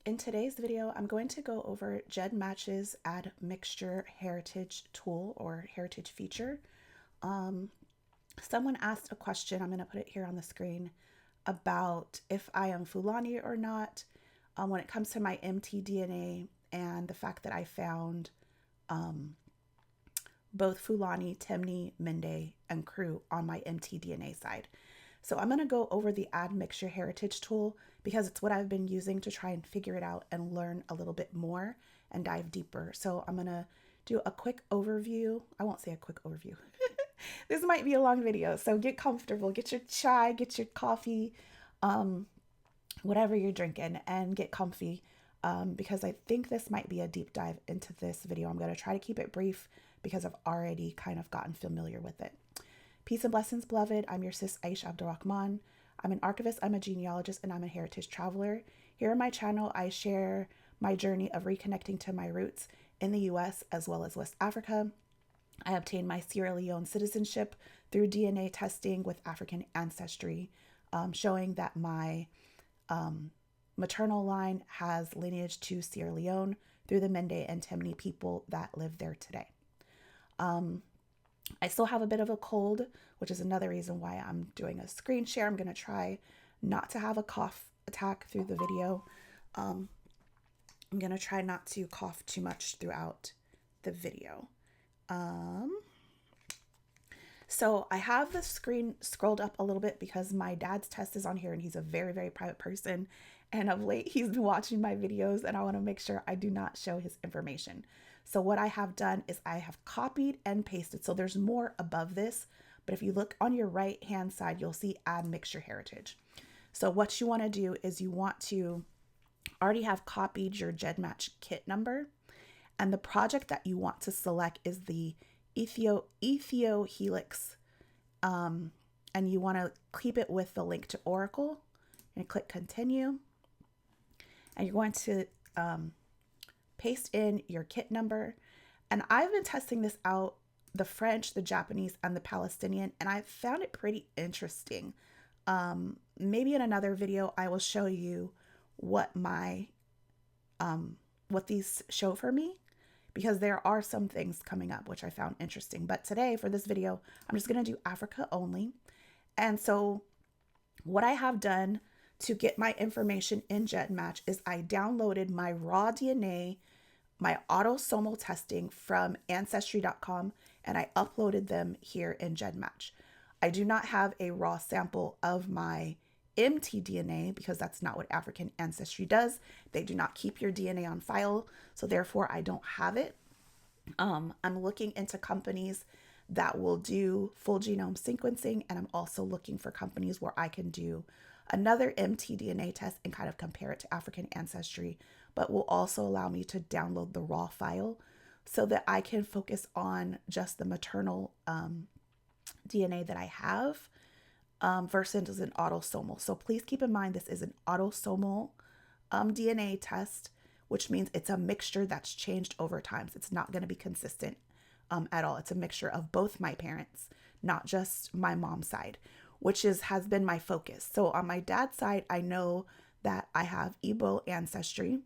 In today's video, I'm going to go over GEDmatch's Admixture Heritage Tool or Heritage feature. Um, Someone asked a question, I'm going to put it here on the screen, about if I am Fulani or not when it comes to my mtDNA and the fact that I found um, both Fulani, Temne, Mende, and Crew on my mtDNA side. So I'm going to go over the Admixture Heritage tool because it's what I've been using to try and figure it out and learn a little bit more and dive deeper. So I'm going to do a quick overview. I won't say a quick overview. This might be a long video, so get comfortable. Get your chai, get your coffee, um, whatever you're drinking, and get comfy because I think this might be a deep dive into this video. I'm going to try to keep it brief because I've already kind of gotten familiar with it. Peace and blessings, beloved. I'm your sis, Aisha Abdurrahman. I'm an archivist, I'm a genealogist, and I'm a heritage traveler. Here on my channel, I share my journey of reconnecting to my roots in the US as well as West Africa. I obtained my Sierra Leone citizenship through DNA testing with African Ancestry, showing that my maternal line has lineage to Sierra Leone through the Mende and Temne people that live there today. I still have a bit of a cold, which is another reason why I'm doing a screen share. I'm going to try not to have a cough attack through the video. I'm going to try not to cough too much throughout the video. So I have the screen scrolled up a little bit because my dad's test is on here and he's a very, very private person. And of late, he's been watching my videos and I want to make sure I do not show his information. So what I have done is I have copied and pasted. So there's more above this, but if you look on your right hand side, you'll see Admixture Heritage. So what you want to do is you want to already have copied your GEDmatch kit number. And the project that you want to select is the Ethio Helix. And you want to keep it with the link to Oracle. And click continue. And you're going to paste in your kit number. And I've been testing this out, the French, the Japanese, and the Palestinian, and I found it pretty interesting. Maybe in another video, I will show you what what these show for me, because there are some things coming up which I found interesting. But today for this video, I'm just going to do Africa only. And so what I have done to get my information in GEDmatch is I downloaded my raw DNA, my autosomal testing from Ancestry.com, and I uploaded them here in GEDmatch. I do not have a raw sample of my mtDNA because that's not what African Ancestry does. They do not keep your DNA on file, so therefore I don't have it. I'm looking into companies that will do full genome sequencing, and I'm also looking for companies where I can do another mtDNA test and kind of compare it to African Ancestry, but will also allow me to download the raw file so that I can focus on just the maternal DNA that I have versus an autosomal. So please keep in mind this is an autosomal DNA test, which means it's a mixture that's changed over time. So it's not going to be consistent at all. It's a mixture of both my parents, not just my mom's side, which has been my focus. So on my dad's side, I know that I have Igbo ancestry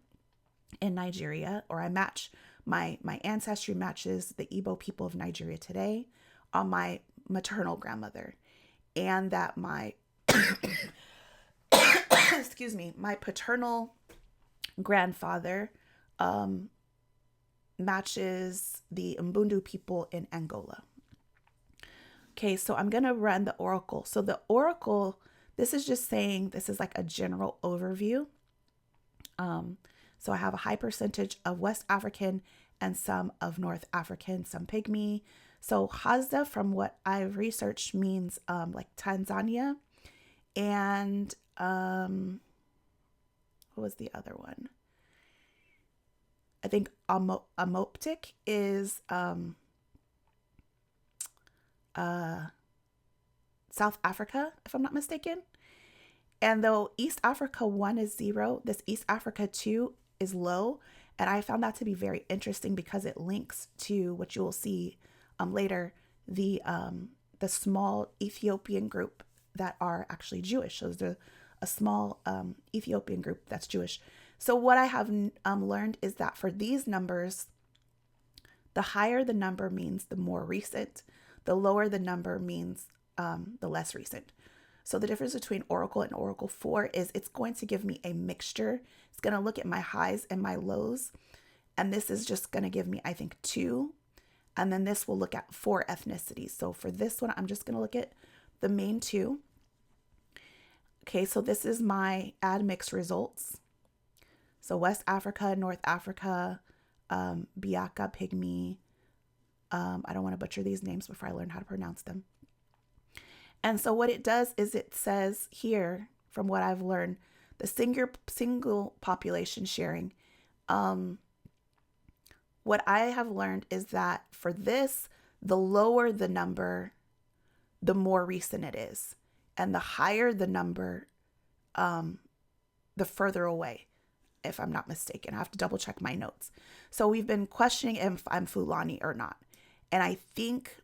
in Nigeria, or I match my ancestry matches the Igbo people of Nigeria today on my maternal grandmother, and that my excuse me, my paternal grandfather matches the Mbundu people in Angola. Okay, so I'm going to run the Oracle. So the Oracle, this is just saying, this is like a general overview. So I have a high percentage of West African and some of North African, some Pygmy. So Hazda, from what I've researched, means like Tanzania. And what was the other one? I think Amoptic is South Africa, if I'm not mistaken. And though East Africa 1 is 0, this East Africa 2 is low. And I found that to be very interesting because it links to what you will see later, the small Ethiopian group that are actually Jewish. So there's a small Ethiopian group that's Jewish So what I have learned is that for these numbers, the higher the number means the more recent, the lower the number means the less recent. So the difference between Oracle and Oracle 4 is it's going to give me a mixture. It's going to look at my highs and my lows. And this is just going to give me, I think, 2. And then this will look at 4 ethnicities. So for this one, I'm just going to look at the main 2. Okay, so this is my admix results. So West Africa, North Africa, Biaka, Pygmy. I don't want to butcher these names before I learn how to pronounce them. And so what it does is it says here, from what I've learned, the single population sharing. What I have learned is that for this, the lower the number, the more recent it is. And the higher the number, the further away, if I'm not mistaken. I have to double check my notes. So we've been questioning if I'm Fulani or not. And I think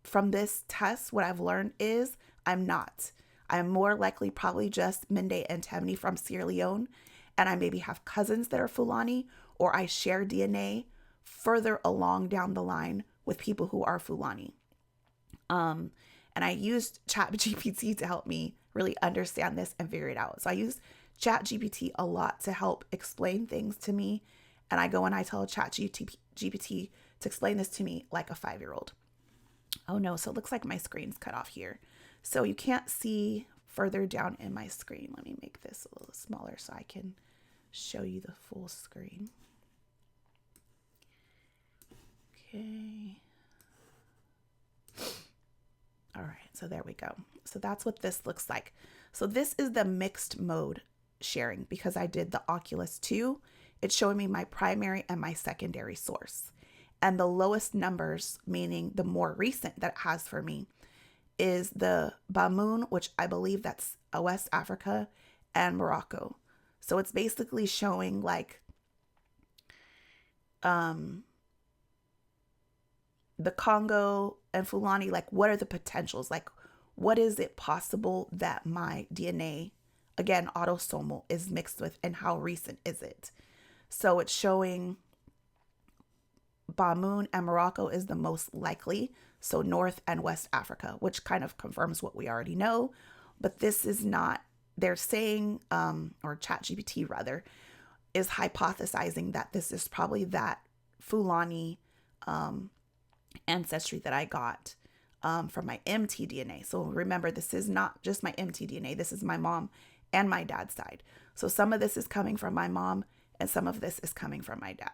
from this test, what I've learned is I'm not. I'm more likely probably just Mende and Temne from Sierra Leone. And I maybe have cousins that are Fulani, or I share DNA further along down the line with people who are Fulani. And I used ChatGPT to help me really understand this and figure it out. So I use ChatGPT a lot to help explain things to me. And I go and I tell ChatGPT to explain this to me like a 5-year-old. Oh no, so it looks like my screen's cut off here. So you can't see further down in my screen. Let me make this a little smaller so I can show you the full screen. Okay. All right, so there we go. So that's what this looks like. So this is the mixed mode sharing because I did the Oculus 2. It's showing me my primary and my secondary source. And the lowest numbers, meaning the more recent that it has for me, is the Bamoun, which I believe that's West Africa, and Morocco. So it's basically showing like the Congo and Fulani, like what are the potentials? Like what is it possible that my DNA, again, autosomal, is mixed with, and how recent is it? So it's showing Bamoun and Morocco is the most likely. So North and West Africa, which kind of confirms what we already know. But this is not, they're saying, or ChatGPT rather, is hypothesizing that this is probably that Fulani ancestry that I got from my mtDNA. So remember, this is not just my mtDNA. This is my mom and my dad's side. So some of this is coming from my mom and some of this is coming from my dad.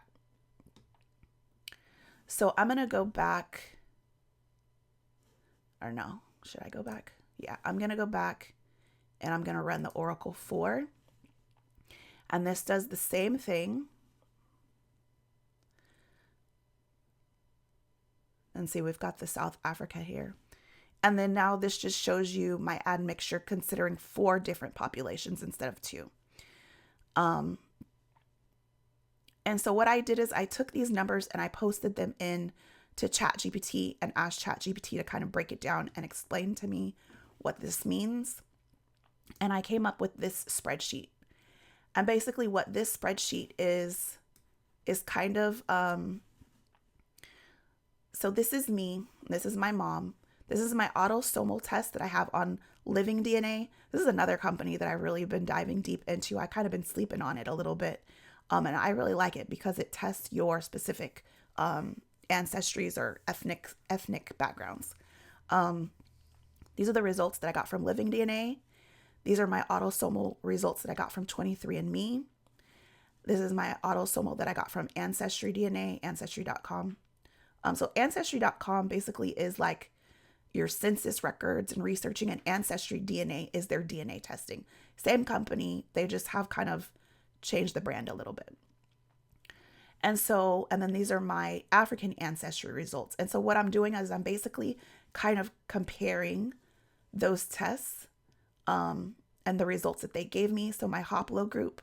So I'm going to go back, or no, should I go back? Yeah, I'm going to go back and I'm going to run the Oracle 4. And this does the same thing. And see, we've got the South Africa here. And then now this just shows you my admixture considering 4 different populations instead of 2. And so what I did is I took these numbers and I posted them in to ChatGPT and asked ChatGPT to kind of break it down and explain to me what this means. And I came up with this spreadsheet. And basically what this spreadsheet is kind of, so this is me, this is my mom, this is my autosomal test that I have on Living DNA. This is another company that I've really been diving deep into. I kind of been sleeping on it a little bit. And I really like it because it tests your specific ancestries or ethnic backgrounds. These are the results that I got from Living DNA. These are my autosomal results that I got from 23andMe. This is my autosomal that I got from AncestryDNA, Ancestry.com. So Ancestry.com basically is like your census records and researching, and AncestryDNA is their DNA testing. Same company, they just have kind of changed the brand a little bit. And then these are my African ancestry results. And so what I'm doing is I'm basically kind of comparing those tests and the results that they gave me. So my haplo group.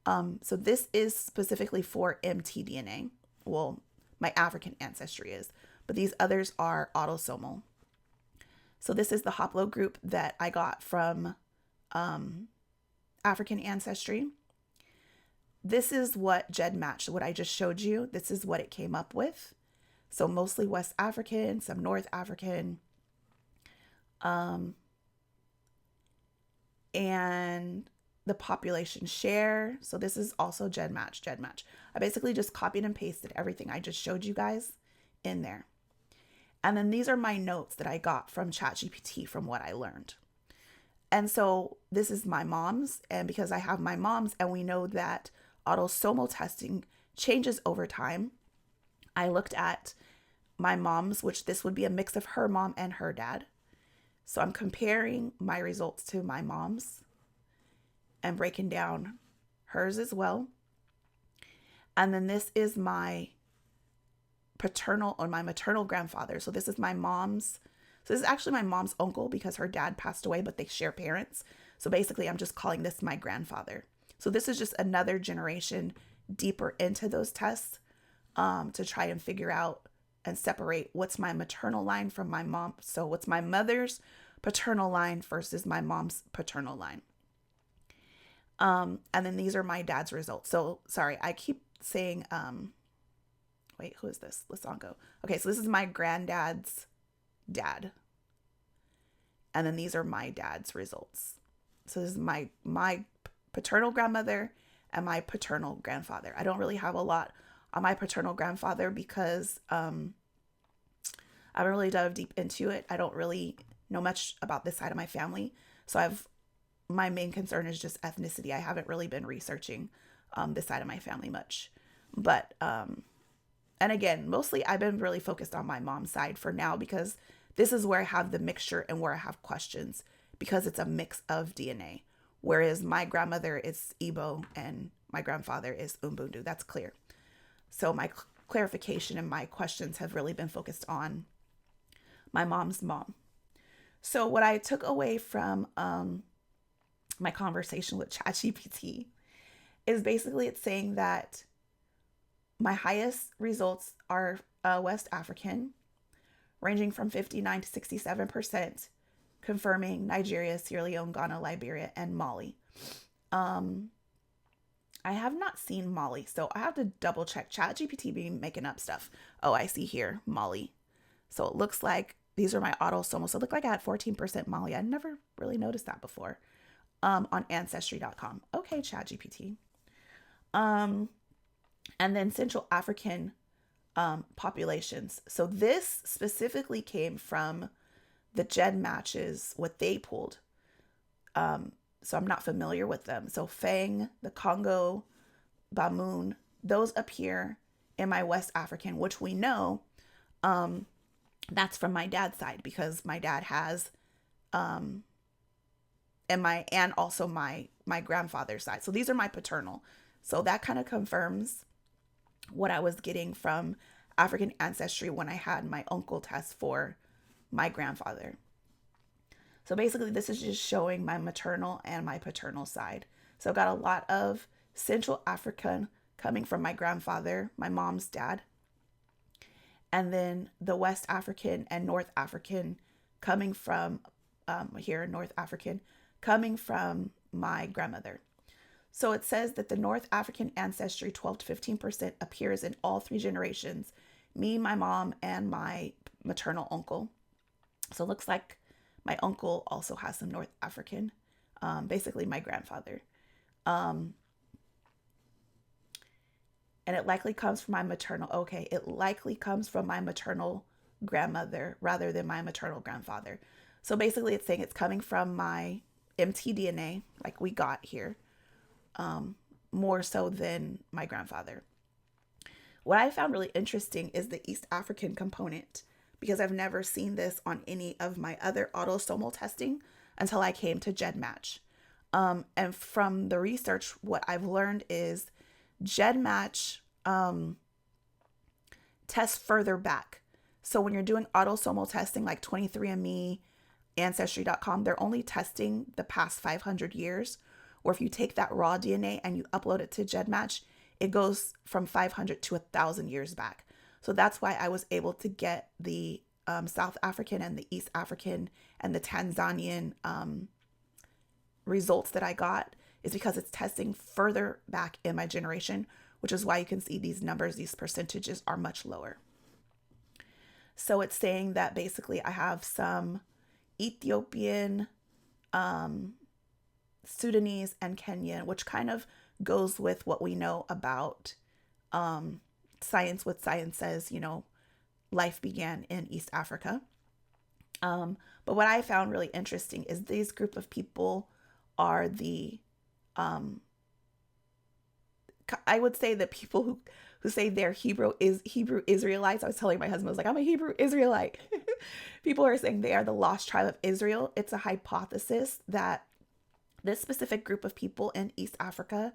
So this is specifically for mtDNA. Well, my African ancestry is, but these others are autosomal. So this is the haplo group that I got from African ancestry. this is what GEDmatch, what I just showed you, this is what it came up with. So mostly West African, some North African, and the population share. So this is also GEDmatch. I basically just copied and pasted everything I just showed you guys in there. And then these are my notes that I got from ChatGPT from what I learned. And so this is my mom's, and because I have my mom's and we know that autosomal testing changes over time, I looked at my mom's, which this would be a mix of her mom and her dad. So I'm comparing my results to my mom's and breaking down hers as well. And then this is my paternal or my maternal grandfather. So this is my mom's. So this is actually my mom's uncle because her dad passed away, but they share parents. So basically I'm just calling this my grandfather. So this is just another generation deeper into those tests to try and figure out and separate what's my maternal line from my mom. So what's my mother's paternal line versus my mom's paternal line. And then these are my dad's results. So sorry, I keep saying, wait, who is this? Let's all go. Okay, so this is my granddad's dad. And then these are my dad's results. So this is my paternal grandmother and my paternal grandfather. I don't really have a lot on my paternal grandfather because I haven't really dove deep into it. I don't really know much about this side of my family. So my main concern is just ethnicity. I haven't really been researching this side of my family much. But, and again, mostly I've been really focused on my mom's side for now because this is where I have the mixture and where I have questions because it's a mix of DNA. Whereas my grandmother is Igbo and my grandfather is Umbundu. That's clear. So my clarification and my questions have really been focused on my mom's mom. So what I took away from my conversation with ChatGPT is basically it's saying that my highest results are West African, ranging from 59 to 67%, confirming Nigeria, Sierra Leone, Ghana, Liberia, and Mali. I have not seen Mali, so I have to double check. ChatGPT be making up stuff. Oh, I see here, Mali. So it looks like these are my autosomal. So it looked like I had 14% Mali. I never really noticed that before. On Ancestry.com. Okay, ChatGPT. And then Central African populations. So this specifically came from the GEDmatches, what they pulled. So I'm not familiar with them. So Fang, the Congo, Bamoun, those appear in my West African, which we know that's from my dad's side because my dad has and also my grandfather's side. So these are my paternal. So that kind of confirms what I was getting from African Ancestry when I had my uncle test for my grandfather. So basically this is just showing my maternal and my paternal side. So I've got a lot of Central African coming from my grandfather, my mom's dad. And then the West African and North African coming from North African, coming from my grandmother. So it says that the North African ancestry, 12 to 15%, appears in all three generations, me, my mom, and my maternal uncle. So it looks like my uncle also has some North African, basically my grandfather. And it likely comes from my maternal, it likely comes from my maternal grandmother rather than my maternal grandfather. So basically it's saying it's coming from my mtDNA, like we got here, more so than my grandfather. What I found really interesting is the East African component, because I've never seen this on any of my other autosomal testing until I came to GEDmatch. And from the research, what I've learned is GEDmatch tests further back. So when you're doing autosomal testing like 23andMe, Ancestry.com, they're only testing the past 500 years. Or if you take that raw DNA and you upload it to GEDmatch, it goes from 500 to 1,000 years back. So that's why I was able to get the South African and the East African and the Tanzanian results that I got, is because it's testing further back in my generation, which is why you can see these numbers, these percentages are much lower. So it's saying that basically I have some Ethiopian, Sudanese, and Kenyan, which kind of goes with what we know about science. What science says, life began in East Africa. But what I found really interesting is these group of people are the, I would say the people who say they're Hebrew Israelites. I was telling my husband, I was like, I'm a Hebrew Israelite. People are saying they are the lost tribe of Israel. It's a hypothesis that this specific group of people in East Africa,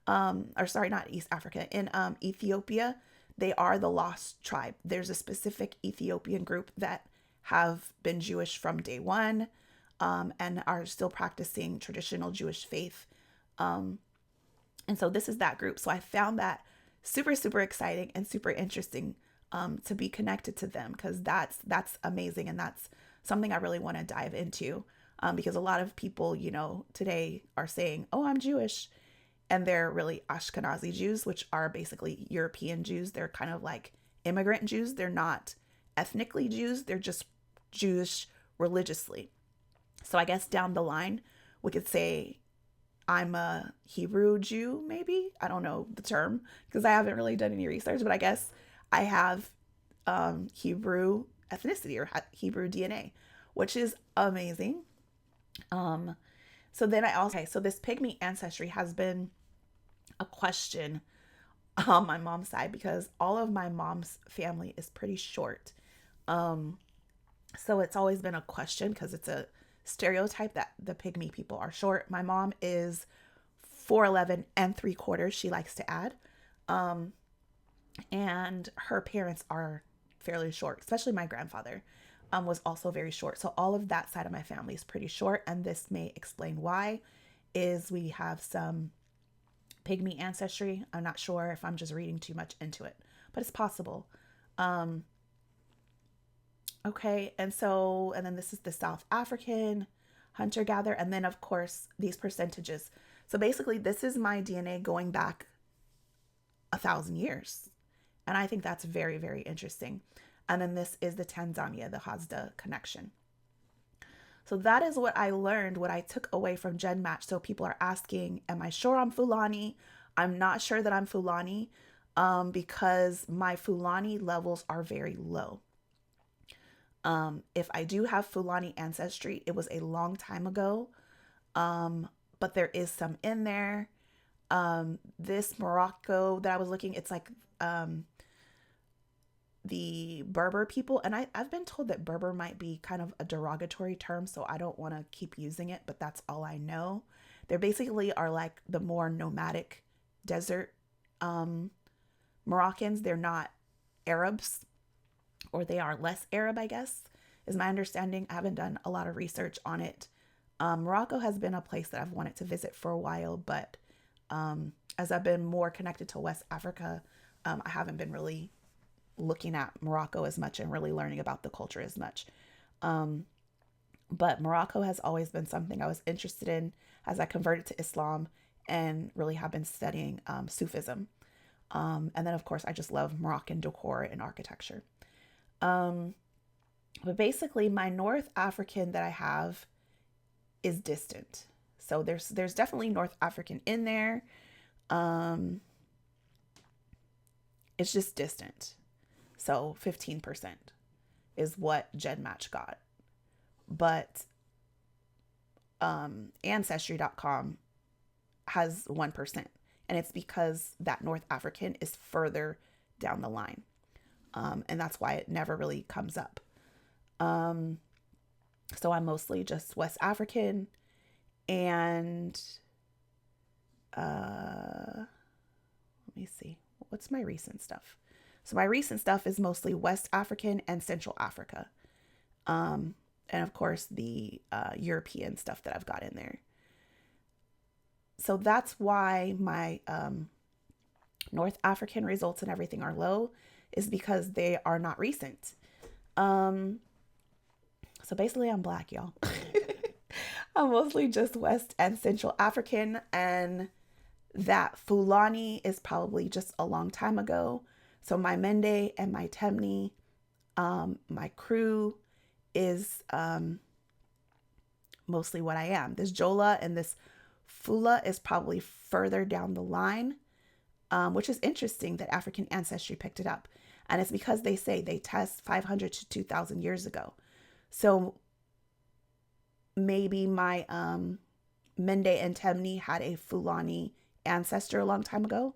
not East Africa, in Ethiopia, they are the lost tribe. There's a specific Ethiopian group that have been Jewish from day one, and are still practicing traditional Jewish faith. And so this is that group. So I found that super, super exciting and super interesting to be connected to them, because that's amazing. And that's something I really want to dive into, because a lot of people, today are saying, oh, I'm Jewish. And they're really Ashkenazi Jews, which are basically European Jews. They're kind of like immigrant Jews. They're not ethnically Jews. They're just Jewish religiously. So I guess down the line, we could say I'm a Hebrew Jew, maybe. I don't know the term because I haven't really done any research, but I guess I have Hebrew ethnicity or Hebrew DNA, which is amazing. So then so this pygmy ancestry has been a question on my mom's side because all of my mom's family is pretty short. So it's always been a question because it's a stereotype that the pygmy people are short. My mom is 4'11" and 3/4. She likes to add. And her parents are fairly short, especially my grandfather was also very short. So all of that side of my family is pretty short. And this may explain why is we have some pygmy ancestry. I'm not sure if I'm just reading too much into it, but it's possible. Okay. And then this is the South African hunter-gatherer. And then of course, these percentages. So basically this is my DNA going back 1,000 years. And I think that's very, very interesting. And then this is the Tanzania, the Hadza connection. So that is what I learned, what I took away from GEDmatch. So people are asking, am I sure I'm Fulani? I'm not sure that I'm Fulani because my Fulani levels are very low. If I do have Fulani ancestry, it was a long time ago, but there is some in there. This Morocco that I was looking, it's like the Berber people. And I've been told that Berber might be kind of a derogatory term, so I don't want to keep using it, but that's all I know. They basically are like the more nomadic desert Moroccans. They're not Arabs, or they are less Arab, I guess, is my understanding. I haven't done a lot of research on it. Morocco has been a place that I've wanted to visit for a while, but as I've been more connected to West Africa, I haven't been really looking at Morocco as much and really learning about the culture as much. But Morocco has always been something I was interested in as I converted to Islam and really have been studying Sufism. And then, of course, I just love Moroccan decor and architecture. But basically, my North African that I have is distant. So there's definitely North African in there. It's just distant. So 15% is what GEDmatch got. But Ancestry.com has 1%. And it's because that North African is further down the line. And that's why it never really comes up. So I'm mostly just West African. And let me see. What's my recent stuff? So my recent stuff is mostly West African and Central Africa. And of course, the European stuff that I've got in there. So that's why my North African results and everything are low, is because they are not recent. So basically I'm black, y'all. I'm mostly just West and Central African, and that Fulani is probably just a long time ago. So my Mende and my Temne, my crew is mostly what I am. This Djola and this Fula is probably further down the line, which is interesting that African Ancestry picked it up. And it's because they say they test 500 to 2,000 years ago. So maybe my Mende and Temne had a Fulani ancestor a long time ago.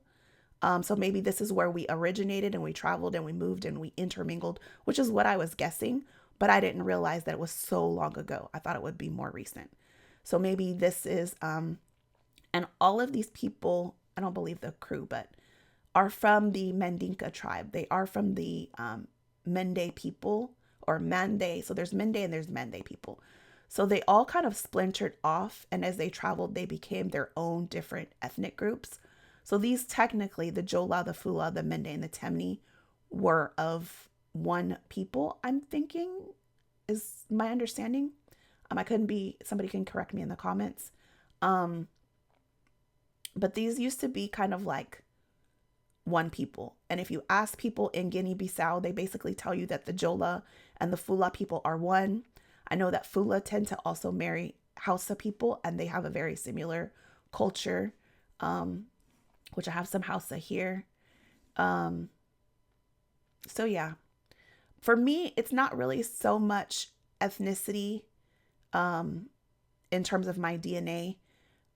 So maybe this is where we originated and we traveled and we moved and we intermingled, which is what I was guessing. But I didn't realize that it was so long ago. I thought it would be more recent. So maybe this is, and all of these people, I don't believe the crew, but are from the Mandinka tribe. They are from the Mende people or Mende. So there's Mende and there's Mende people. So they all kind of splintered off. And as they traveled, they became their own different ethnic groups. So these technically, the Djola, the Fula, the Mende, and the Temne were of one people, I'm thinking, is my understanding. I couldn't be, somebody can correct me in the comments. But these used to be kind of like one people. And if you ask people in Guinea-Bissau, they basically tell you that the Djola and the Fula people are one. I know that Fula tend to also marry Hausa people, and they have a very similar culture, which I have some Hausa here. So yeah, for me, it's not really so much ethnicity in terms of my DNA.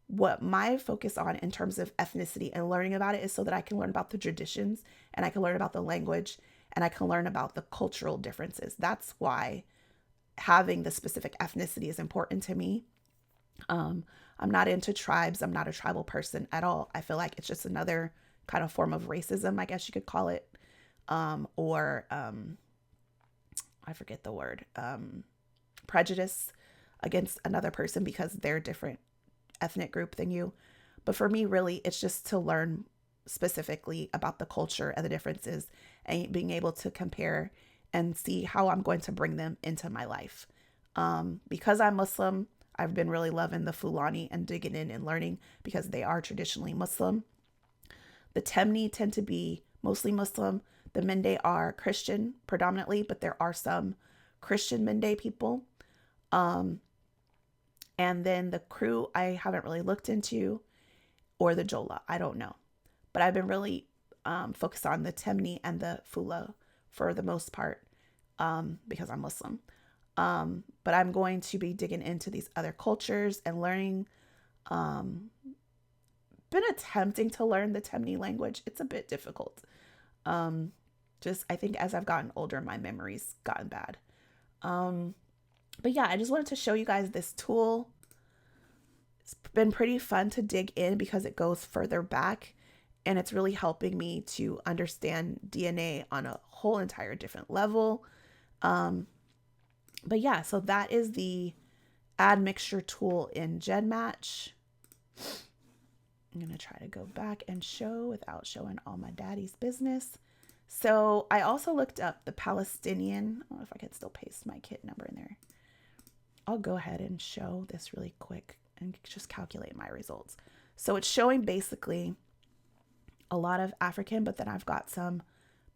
What my focus on in terms of ethnicity and learning about it is so that I can learn about the traditions and I can learn about the language and I can learn about the cultural differences. That's why having the specific ethnicity is important to me. I'm not into tribes. I'm not a tribal person at all. I feel like it's just another kind of form of racism, I guess you could call it. Or I forget the word, prejudice against another person because they're different ethnic group than you. But for me, really, it's just to learn specifically about the culture and the differences and being able to compare and see how I'm going to bring them into my life. Because I'm Muslim, I've been really loving the Fulani and digging in and learning because they are traditionally Muslim. The Temne tend to be mostly Muslim. The Mende are Christian predominantly, but there are some Christian Mende people. And then the crew, I haven't really looked into, or the Djola, I don't know. But I've been really focused on the Temne and the Fula for the most part because I'm Muslim. But I'm going to be digging into these other cultures and learning. Been attempting to learn the Temne language. It's a bit difficult. Just I think as I've gotten older, my memory's gotten bad. But yeah, I just wanted to show you guys this tool. It's been pretty fun to dig in because it goes further back and it's really helping me to understand DNA on a whole entire different level. But yeah, so that is the Admixture Tool in GEDmatch. I'm going to try to go back and show without showing all my daddy's business. So I also looked up the Palestinian. I don't know if I could still paste my kit number in there. I'll go ahead and show this really quick and just calculate my results. So it's showing basically a lot of African, but then I've got some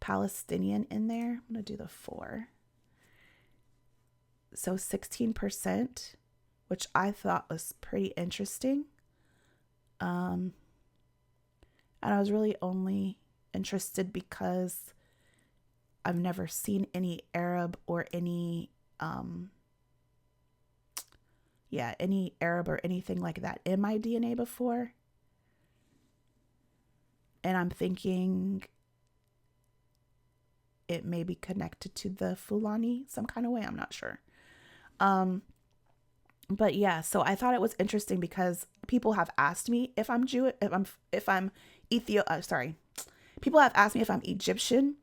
Palestinian in there. I'm going to do the 4. So 16%, which I thought was pretty interesting. And I was really only interested because I've never seen any Arab or any Arab or anything like that in my DNA before. And I'm thinking it may be connected to the Fulani some kind of way. I'm not sure. But yeah, so I thought it was interesting because people have asked me if I'm Jewish, if I'm Ethiopian, people have asked me if I'm Egyptian.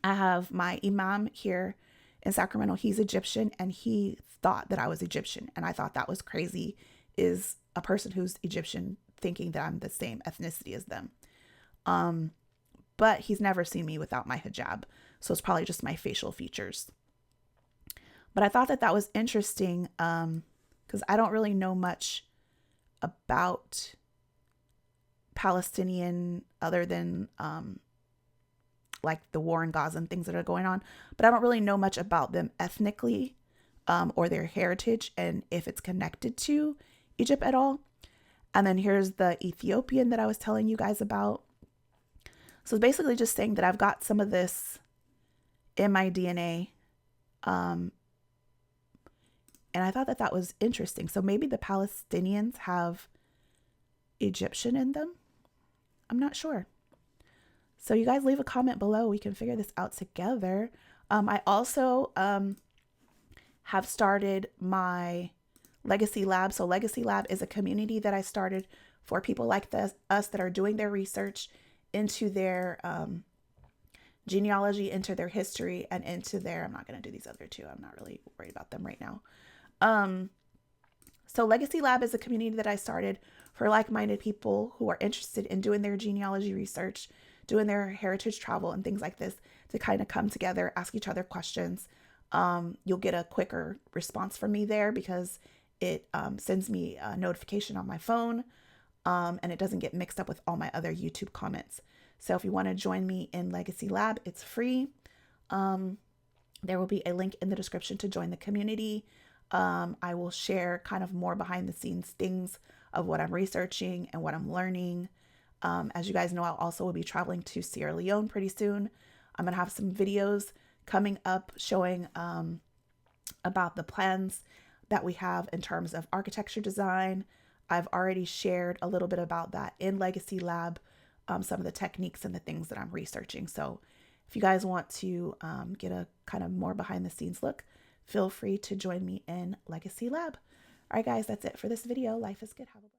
I have my imam here in Sacramento. He's Egyptian and he thought that I was Egyptian. And I thought that was crazy, is a person who's Egyptian thinking that I'm the same ethnicity as them. But he's never seen me without my hijab. So it's probably just my facial features. But I thought that that was interesting because I don't really know much about Palestinian other than like the war in Gaza and things that are going on, but I don't really know much about them ethnically or their heritage and if it's connected to Egypt at all. And then here's the Ethiopian that I was telling you guys about. So it's basically just saying that I've got some of this in my DNA. And I thought that that was interesting. So maybe the Palestinians have Egyptian in them. I'm not sure. So you guys leave a comment below. We can figure this out together. I also have started my Legacy Lab. So Legacy Lab is a community that I started for people like us that are doing their research into their genealogy, into their history, and into their, I'm not going to do these other two. I'm not really worried about them right now. So Legacy Lab is a community that I started for like-minded people who are interested in doing their genealogy research, doing their heritage travel and things like this, to kind of come together, ask each other questions. You'll get a quicker response from me there because it sends me a notification on my phone, and it doesn't get mixed up with all my other YouTube comments. So if you want to join me in Legacy Lab, it's free. There will be a link in the description to join the community. I will share kind of more behind the scenes things of what I'm researching and what I'm learning. As you guys know, I also will be traveling to Sierra Leone pretty soon. I'm going to have some videos coming up showing about the plans that we have in terms of architecture design. I've already shared a little bit about that in Legacy Lab, some of the techniques and the things that I'm researching. So if you guys want to get a kind of more behind the scenes look, feel free to join me in Legacy Lab. All right, guys, that's it for this video. Life is good. Have a